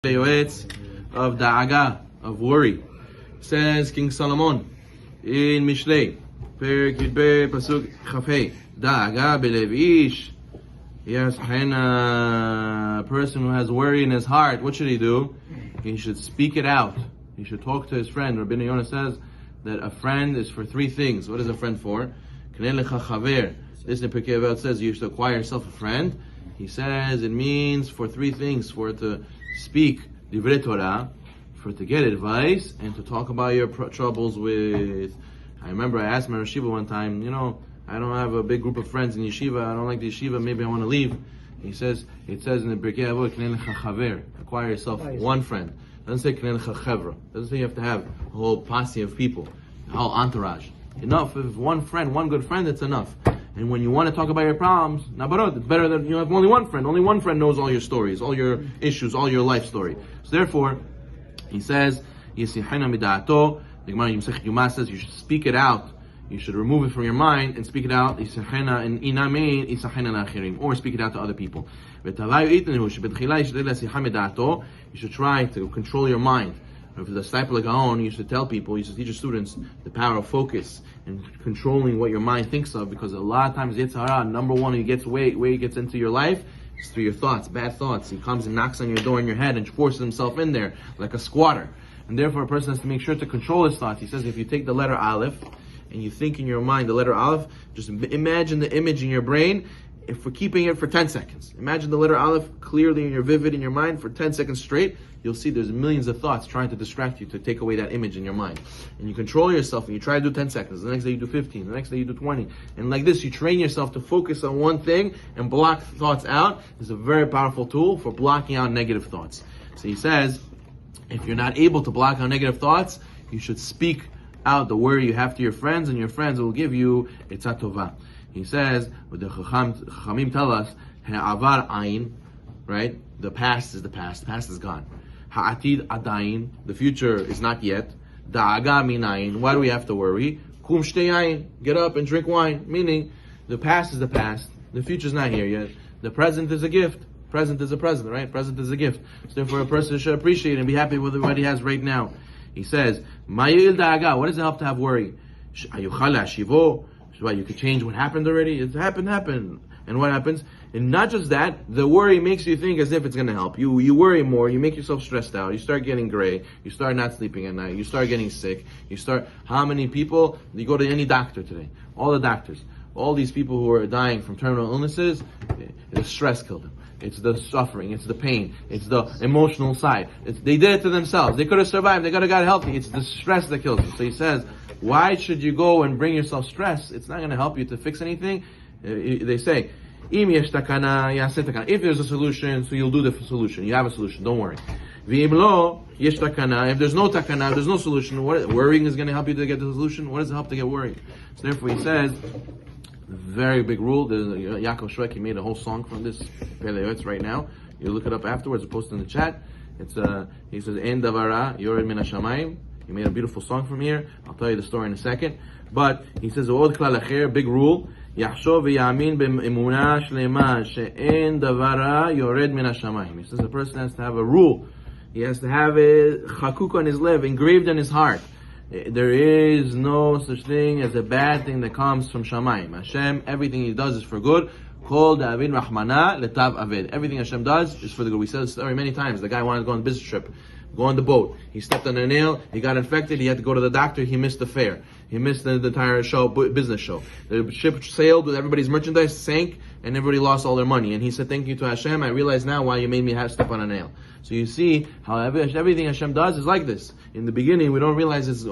Yoetz of da'aga, of worry. Says King Solomon in Mishlei, Perik Yudbe Pasuk Chafei, da'aga belev ish. Yes, a person who has worry in his heart, what should he do? He should speak it out. He should talk to his friend. Rabbi Yonah says that a friend is for three things. What is a friend for? This in Pirkei Avot says you should acquire yourself a friend. He says it means for three things: for it to speak divrei Torah, for it to get advice, and to talk about your troubles with. I remember I asked my yeshiva one time, I don't have a big group of friends in yeshiva. I don't like the yeshiva. Maybe I want to leave. He says, it says in the Pirkei Avot, Knei lecha chaver, acquire yourself one friend. It doesn't say Knei lecha chevra. It doesn't say you have to have a whole posse of people, a whole entourage. Enough if one friend, one good friend, it's enough. And when you want to talk about your problems, it's better that you have only one friend. Only one friend knows all your stories, all your issues, all your life story. So therefore, he says, Yisihena midato. The Gemara Yimsech Yuma says you should speak it out. You should remove it from your mind and speak it out. Yisihena and inamein yisihena lachirim, or speak it out to other people. You should try to control your mind. If the disciple of Gaon, you should tell people, you should teach your students the power of focus and controlling what your mind thinks of, because a lot of times Yetz Hara, number one, he gets where he gets into your life is through your thoughts, bad thoughts. He comes and knocks on your door in your head and forces himself in there like a squatter. And therefore a person has to make sure to control his thoughts. He says if you take the letter Aleph and you think in your mind the letter Aleph, just imagine the image in your brain for keeping it for 10 seconds. Imagine the letter Aleph clearly in your vivid in your mind for 10 seconds straight. You'll see there's millions of thoughts trying to distract you to take away that image in your mind. And you control yourself and you try to do 10 seconds. The next day you do 15. The next day you do 20. And like this, you train yourself to focus on one thing and block thoughts out. It's a very powerful tool for blocking out negative thoughts. So he says, if you're not able to block out negative thoughts, you should speak out the worry you have to your friends, and your friends will give you etzah tova. He says, what the Chachamim tell us, ha'avar ayin, right? The past is the past. The past is gone. Ha'atid adayin, the future is not yet. Da'aga minayin, why do we have to worry? Kum shteyayin, get up and drink wine. Meaning, the past is the past. The future is not here yet. The present is a gift. Present is a present, right? Present is a gift. So therefore a person should appreciate and be happy with what he has right now. He says, Ma'il da'aga, what does it help to have worry? Ayuchal ha'shivo, why you could change what happened already? It happened. And what happens? And not just that, the worry makes you think as if it's going to help. You worry more, you make yourself stressed out, you start getting gray, you start not sleeping at night, you start getting sick, how many people, you go to any doctor today, all the doctors, all these people who are dying from terminal illnesses, the stress killed them. It's the suffering, it's the pain, it's the emotional side. They did it to themselves. They could have survived, they could have got healthy. It's the stress that kills you. So he says, why should you go and bring yourself stress? It's not going to help you to fix anything. They say, if there's a solution, so you'll do the solution. You have a solution, don't worry. If there's no takana, if there's no solution, worrying is going to help you to get the solution? What does it help to get worried? So therefore he says, very big rule. Yaakov Shwek, he made a whole song from this Pele Yoetz right now. You look it up afterwards, post in the chat. He says, En davara yored min hashamayim. He made a beautiful song from here. I'll tell you the story in a second. But he says, big rule. Yachshov v'yamin b'emunah shlema she'en davara yored min hashamayim. He says a person has to have a rule. He has to have a chakuk on his liv, engraved in his heart. There is no such thing as a bad thing that comes from Shamayim. Hashem, everything He does is for good. Kol da'avin rahmana letav aved. Everything Hashem does is for the good. We said this story many times. The guy wanted to go on a business trip, go on the boat. He stepped on a nail. He got infected. He had to go to the doctor. He missed the fare. He missed the entire business show. The ship sailed with everybody's merchandise, sank, and everybody lost all their money. And he said, thank you to Hashem. I realize now why you made me step on a nail. So you see how everything Hashem does is like this. In the beginning, we don't realize it's